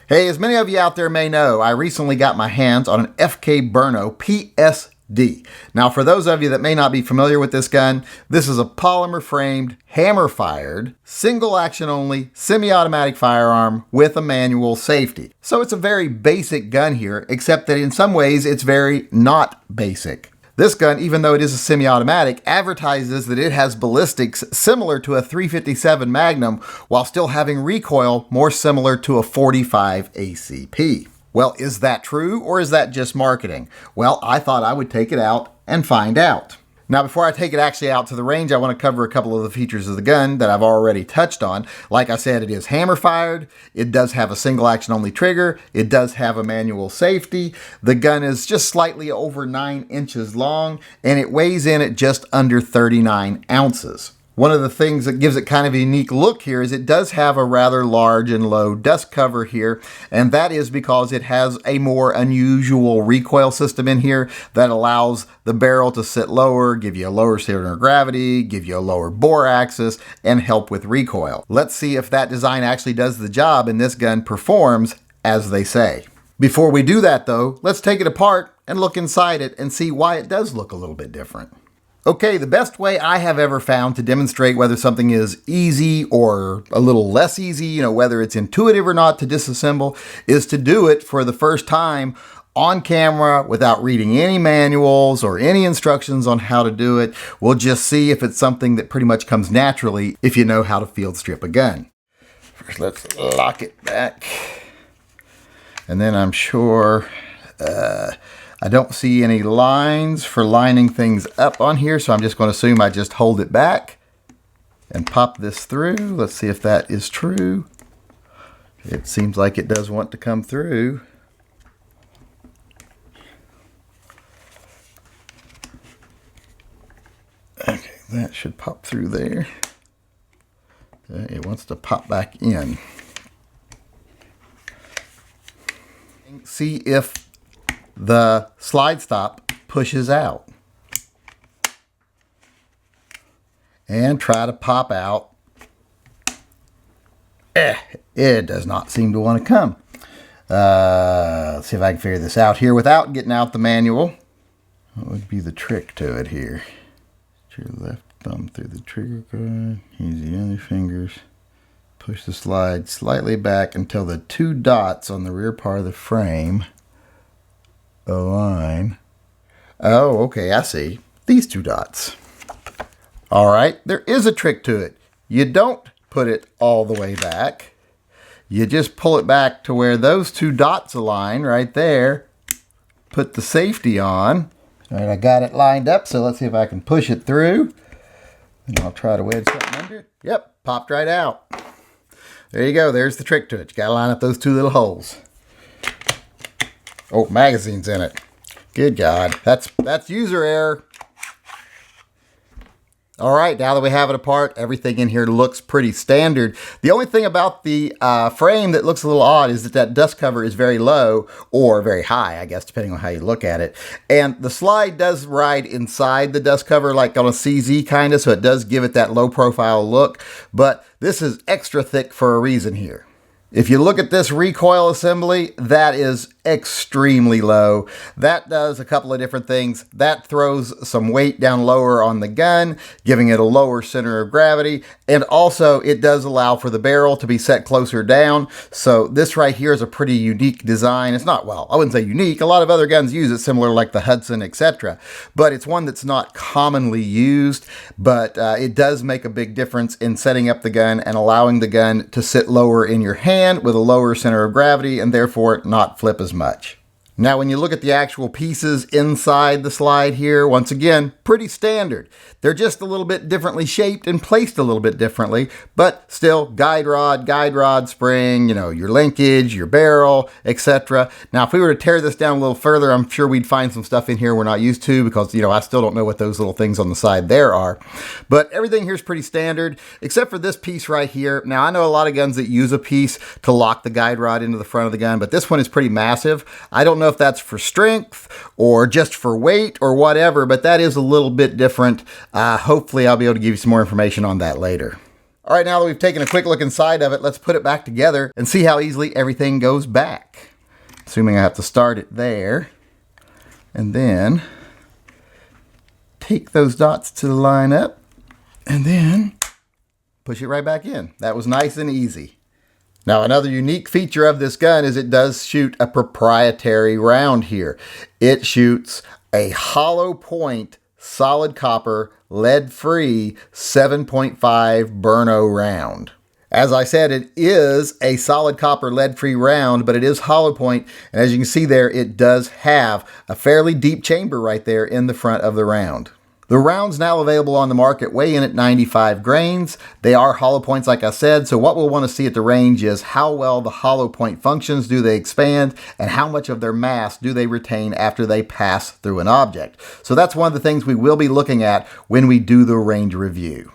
Hey, as many of you out there may know, I recently got my hands on an FK Brno PSD. Now, for those of you that may not be familiar with this gun, this is a polymer-framed, hammer-fired, single-action-only, semi-automatic firearm with a manual safety. So it's a very basic gun here, except that in some ways it's very not basic. This gun, even though it is a semi-automatic, advertises that it has ballistics similar to a .357 Magnum while still having recoil more similar to a .45 ACP. Well, is that true or is that just marketing? Well, I thought I would take it out and find out. Now, before I take it actually out to the range, I want to cover a couple of the features of the gun that I've already touched on. Like I said, it is hammer fired. It does have a single action only trigger. It does have a manual safety. The gun is just slightly over 9 inches long, and it weighs in at just under 39 ounces. One of the things that gives it kind of a unique look here is it does have a rather large and low dust cover here, and that is because it has a more unusual recoil system in here that allows the barrel to sit lower, give you a lower center of gravity, give you a lower bore axis, and help with recoil. Let's see if that design actually does the job and this gun performs as they say. Before we do that though, let's take it apart and look inside it and see why it does look a little bit different. Okay, the best way I have ever found to demonstrate whether something is easy or a little less easy, whether it's intuitive or not to disassemble, is to do it for the first time on camera without reading any manuals or any instructions on how to do it. We'll just see if it's something that pretty much comes naturally if you know how to field strip a gun. First, let's lock it back. And then I'm sure... I don't see any lines for lining things up on here, so I'm just going to assume I just hold it back and pop this through. Let's see if that is true. It seems like it does want to come through. Okay, that should pop through there. It wants to pop back in. See if the slide stop pushes out. And try to pop out. It does not seem to want to come. Let's see if I can figure this out here without getting out the manual. What would be the trick to it here? Put your left thumb through the trigger guard. Use the other fingers. Push the slide slightly back until the 2 dots on the rear part of the frame align. Oh, okay, I see. These 2 dots. All right, there is a trick to it. You don't put it all the way back. You just pull it back to where those 2 dots align right there. Put the safety on. All right, I got it lined up, so let's see if I can push it through. And I'll try to wedge something under it. Yep, popped right out. There you go, there's the trick to it. You gotta line up those 2 little holes. Oh, magazine's in it. Good God. That's user error. All right, now that we have it apart, everything in here looks pretty standard. The only thing about the frame that looks a little odd is that dust cover is very low or very high, I guess, depending on how you look at it. And the slide does ride inside the dust cover like on a CZ kind of, so it does give it that low profile look. But this is extra thick for a reason here. If you look at this recoil assembly, that is extremely low. That does a couple of different things. That throws some weight down lower on the gun, giving it a lower center of gravity. And also it does allow for the barrel to be set closer down. So this right here is a pretty unique design. It's not, well, I wouldn't say unique. A lot of other guns use it similar like the Hudson, etc. But it's one that's not commonly used, but it does make a big difference in setting up the gun and allowing the gun to sit lower in your hand with a lower center of gravity and therefore not flip as much. Now, when you look at the actual pieces inside the slide here, once again, pretty standard. They're just a little bit differently shaped and placed a little bit differently, but still guide rod, spring, your linkage, your barrel, etc. Now, if we were to tear this down a little further, I'm sure we'd find some stuff in here we're not used to because, I still don't know what those little things on the side there are. But everything here is pretty standard, except for this piece right here. Now, I know a lot of guns that use a piece to lock the guide rod into the front of the gun, but this one is pretty massive. I don't know if that's for strength or just for weight or whatever, but that is a little bit different. Hopefully I'll be able to give you some more information on that later. All right, now that we've taken a quick look inside of it, let's put it back together and see how easily everything goes back. Assuming I have to start it there, and then take those dots to line up, and then push it right back in. That was nice and easy. Now, another unique feature of this gun is it does shoot a proprietary round here. It shoots a hollow point, solid copper, lead-free 7.5 Brno round. As I said, it is a solid copper lead-free round, but it is hollow point, and as you can see there, it does have a fairly deep chamber right there in the front of the round. The rounds now available on the market weigh in at 95 grains. They are hollow points, like I said, so what we'll want to see at the range is how well the hollow point functions. Do they expand? And how much of their mass do they retain after they pass through an object? So that's one of the things we will be looking at when we do the range review.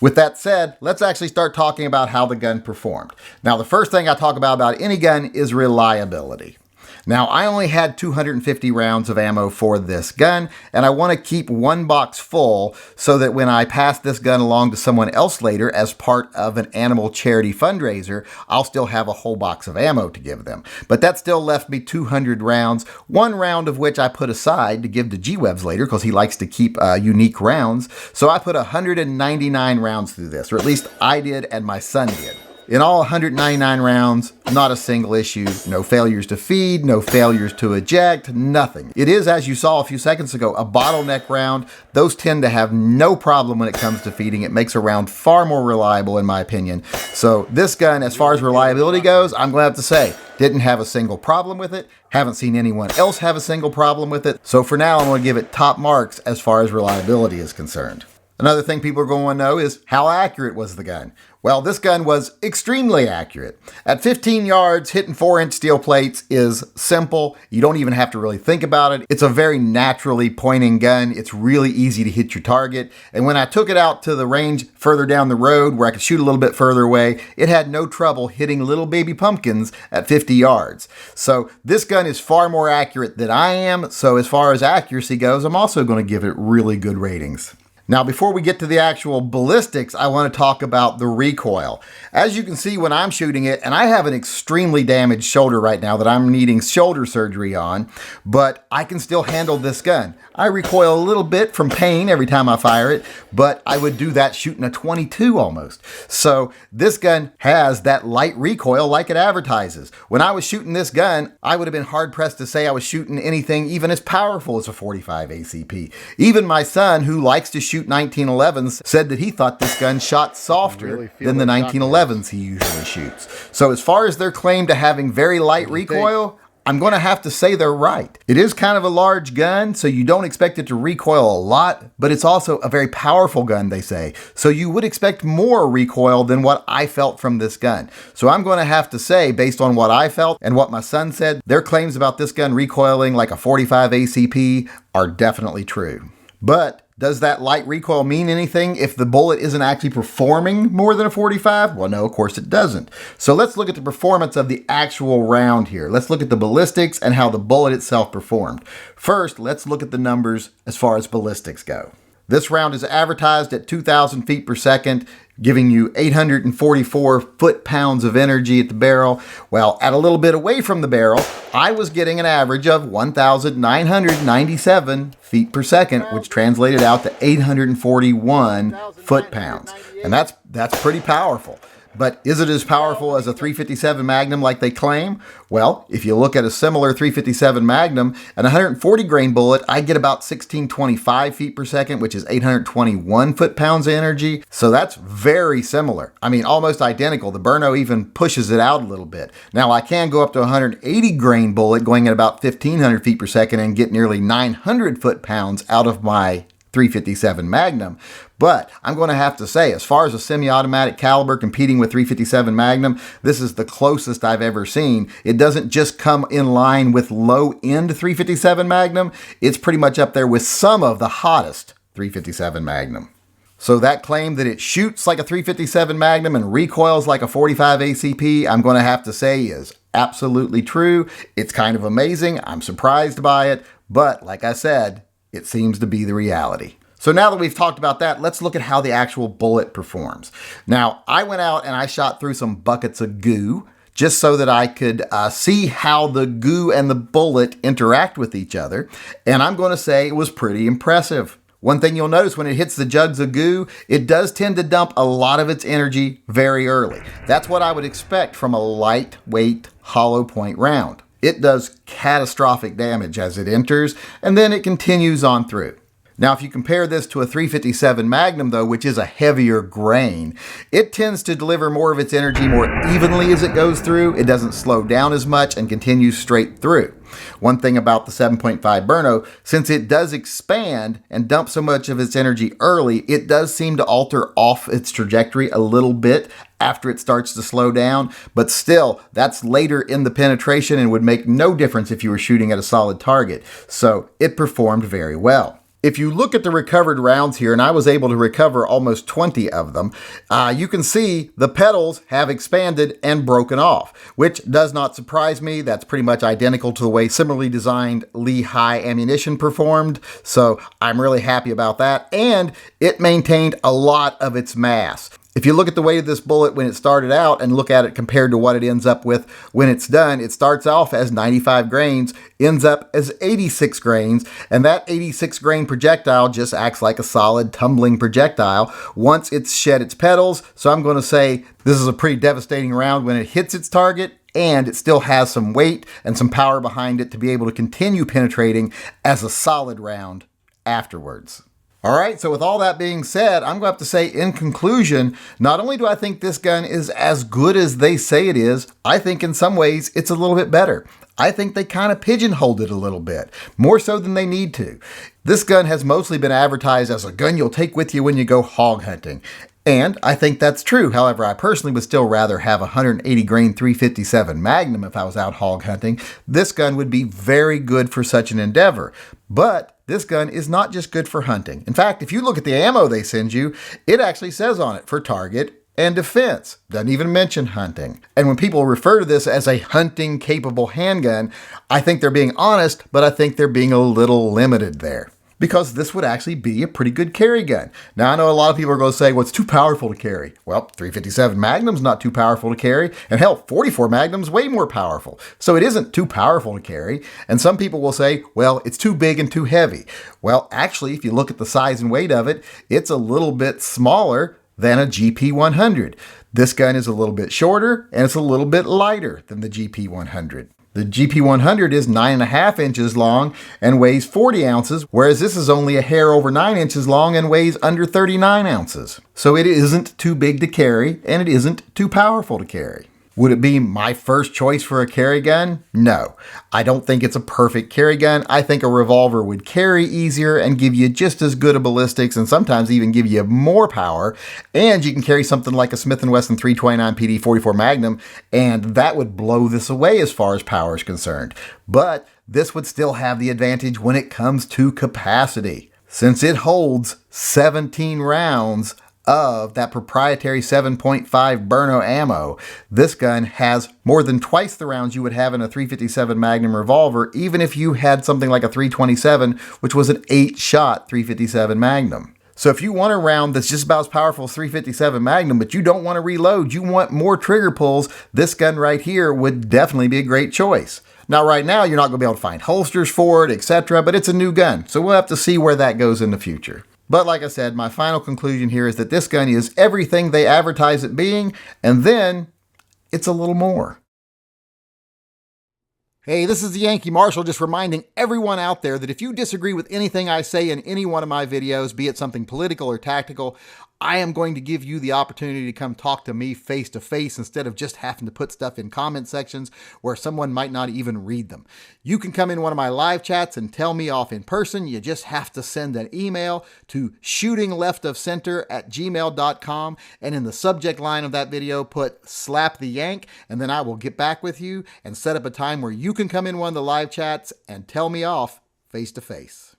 With that said, let's actually start talking about how the gun performed. Now, the first thing I talk about any gun is reliability. Now, I only had 250 rounds of ammo for this gun, and I want to keep one box full so that when I pass this gun along to someone else later as part of an animal charity fundraiser, I'll still have a whole box of ammo to give them. But that still left me 200 rounds, one round of which I put aside to give to G-Webs later because he likes to keep unique rounds. So I put 199 rounds through this, or at least I did and my son did. In all 199 rounds, not a single issue, no failures to feed, no failures to eject, nothing. It is, as you saw a few seconds ago, a bottleneck round. Those tend to have no problem when it comes to feeding. It makes a round far more reliable in my opinion. So this gun, as far as reliability goes, I'm going to have to say, didn't have a single problem with it. Haven't seen anyone else have a single problem with it. So for now, I'm going to give it top marks as far as reliability is concerned. Another thing people are going to know is how accurate was the gun? Well, this gun was extremely accurate. At 15 yards, hitting 4-inch steel plates is simple. You don't even have to really think about it. It's a very naturally pointing gun. It's really easy to hit your target. And when I took it out to the range further down the road where I could shoot a little bit further away, it had no trouble hitting little baby pumpkins at 50 yards. So this gun is far more accurate than I am. So as far as accuracy goes, I'm also going to give it really good ratings. Now, before we get to the actual ballistics, I want to talk about the recoil. As you can see when I'm shooting it, and I have an extremely damaged shoulder right now that I'm needing shoulder surgery on, but I can still handle this gun. I recoil a little bit from pain every time I fire it, but I would do that shooting a 22 almost. So this gun has that light recoil like it advertises. When I was shooting this gun, I would have been hard pressed to say I was shooting anything even as powerful as a 45 ACP. Even my son, who likes to shoot 1911s, said that he thought this gun shot softer than the 1911s he usually shoots. So as far as their claim to having very light recoil, I'm going to have to say they're right. It is kind of a large gun, so you don't expect it to recoil a lot, but it's also a very powerful gun, they say. So you would expect more recoil than what I felt from this gun. So I'm going to have to say, based on what I felt and what my son said, their claims about this gun recoiling like a 45 ACP are definitely true. But does that light recoil mean anything if the bullet isn't actually performing more than a 45? Well, no, of course it doesn't. So let's look at the performance of the actual round here. Let's look at the ballistics and how the bullet itself performed. First, let's look at the numbers as far as ballistics go. This round is advertised at 2,000 feet per second, giving you 844 foot-pounds of energy at the barrel. Well, at a little bit away from the barrel, I was getting an average of 1,997 feet per second, which translated out to 841 foot-pounds. And that's pretty powerful. But is it as powerful as a 357 Magnum like they claim? Well, if you look at a similar 357 Magnum, an 140 grain bullet, I get about 1,625 feet per second, which is 821 foot-pounds of energy. So that's very similar. I mean, almost identical. The Brno even pushes it out a little bit. Now, I can go up to a 180 grain bullet going at about 1,500 feet per second and get nearly 900 foot-pounds out of my 357 Magnum. But I'm going to have to say, as far as a semi-automatic caliber competing with 357 Magnum, this is the closest I've ever seen. It doesn't just come in line with low-end 357 Magnum. It's pretty much up there with some of the hottest 357 Magnum. So that claim that it shoots like a 357 Magnum and recoils like a 45 ACP, I'm going to have to say is absolutely true. It's kind of amazing. I'm surprised by it. But like I said, it seems to be the reality. So now that we've talked about that, let's look at how the actual bullet performs. Now, I went out and I shot through some buckets of goo just so that I could see how the goo and the bullet interact with each other. And I'm going to say it was pretty impressive. One thing you'll notice when it hits the jugs of goo, it does tend to dump a lot of its energy very early. That's what I would expect from a lightweight hollow point round. It does catastrophic damage as it enters, and then it continues on through. Now, if you compare this to a 357 Magnum, though, which is a heavier grain, it tends to deliver more of its energy more evenly as it goes through. It doesn't slow down as much and continues straight through. One thing about the 7.5 Brno, since it does expand and dump so much of its energy early, it does seem to alter off its trajectory a little bit after it starts to slow down, but still, that's later in the penetration and would make no difference if you were shooting at a solid target. So it performed very well. If you look at the recovered rounds here, and I was able to recover almost 20 of them, you can see the petals have expanded and broken off, which does not surprise me. That's pretty much identical to the way similarly designed Lehigh ammunition performed. So I'm really happy about that. And it maintained a lot of its mass. If you look at the weight of this bullet when it started out and look at it compared to what it ends up with when it's done, it starts off as 95 grains, ends up as 86 grains, and that 86 grain projectile just acts like a solid tumbling projectile once it's shed its petals. So I'm going to say this is a pretty devastating round when it hits its target, and it still has some weight and some power behind it to be able to continue penetrating as a solid round afterwards. All right, so with all that being said, I'm going to have to say in conclusion, not only do I think this gun is as good as they say it is, I think in some ways it's a little bit better. I think they kind of pigeonholed it a little bit, more so than they need to. This gun has mostly been advertised as a gun you'll take with you when you go hog hunting. And I think that's true. However, I personally would still rather have a 180 grain 357 Magnum if I was out hog hunting. This gun would be very good for such an endeavor. But this gun is not just good for hunting. In fact, if you look at the ammo they send you, it actually says on it for target and defense. Doesn't even mention hunting. And when people refer to this as a hunting capable handgun, I think they're being honest, but I think they're being a little limited there. Because this would actually be a pretty good carry gun. Now, I know a lot of people are going to say, well, it's too powerful to carry. Well, 357 Magnum's not too powerful to carry, and hell, 44 Magnum's way more powerful. So it isn't too powerful to carry, and some people will say, well, it's too big and too heavy. Well, actually, if you look at the size and weight of it, it's a little bit smaller than a GP100. This gun is a little bit shorter, and it's a little bit lighter than the GP100. The GP100 is 9.5 inches long and weighs 40 ounces, whereas this is only a hair over 9 inches long and weighs under 39 ounces. So it isn't too big to carry, and it isn't too powerful to carry. Would it be my first choice for a carry gun? No. I don't think it's a perfect carry gun. I think a revolver would carry easier and give you just as good a ballistics and sometimes even give you more power. And you can carry something like a Smith & Wesson 329 PD 44 Magnum, and that would blow this away as far as power is concerned. But this would still have the advantage when it comes to capacity. Since it holds 17 rounds of that proprietary 7.5 Brno ammo, this gun has more than twice the rounds you would have in a 357 Magnum revolver, even if you had something like a 327, which was an 8-shot 357 Magnum. So if you want a round that's just about as powerful as 357 Magnum, but you don't want to reload, you want more trigger pulls, this gun right here would definitely be a great choice. Now, right now, you're not going to be able to find holsters for it, etc., but it's a new gun, so we'll have to see where that goes in the future. But like I said, my final conclusion here is that this gun is everything they advertise it being, and then it's a little more. Hey, this is the Yankee Marshal just reminding everyone out there that if you disagree with anything I say in any one of my videos, be it something political or tactical, I am going to give you the opportunity to come talk to me face to face instead of just having to put stuff in comment sections where someone might not even read them. You can come in one of my live chats and tell me off in person. You just have to send an email to shootingleftofcenter@gmail.com, and in the subject line of that video put slap the yank, and then I will get back with you and set up a time where you can come in one of the live chats and tell me off face to face.